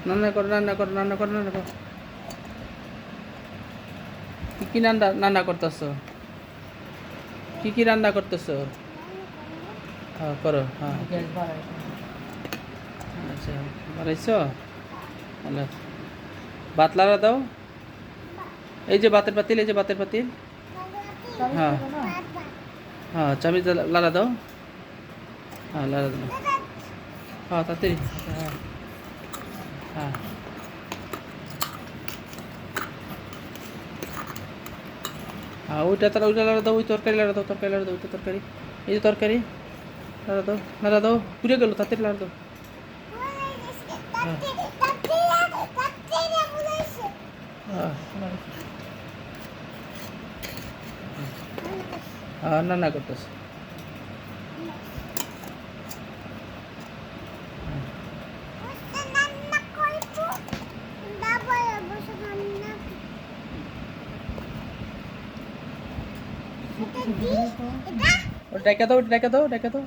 রান্না করো, রান্না করো, রান্না করো, রান্না করো। কি কি রান্না রান্না করতেছো? কি কি রান্না করতেছো? হ্যাঁ করো, হ্যাঁ। গ্যাস বাড়াই। আচ্ছা, বানাইছো? ভালো। ভাত লাড়া দাও। এই যে ভাতের পাতিল, এই যে ভাতের পাতিল। হ্যাঁ হ্যাঁ, চামিচ লাড়া দাও। হ্যাঁ লাড়া দাও। হ্যাঁ তাড়াতাড়ি। হ্যাঁ হ্যাঁ হ্যাঁ, ওইটা তারা ওইটা লাড়া দাও, ওই তরকারি লাড়া দাও, তরকারি লাড়া দাও, ওইটা তরকারি। এই যে তরকারি লাড়া দাও, পুড়ে গেল, তাড়াতাড়ি লাড়া দাও। হ্যাঁ হ্যাঁ হ্যাঁ, রান্না করতেছে। শুকনো শুকনো তো। ডেকে দাও, ডেকে দাও, ডেকে দাও।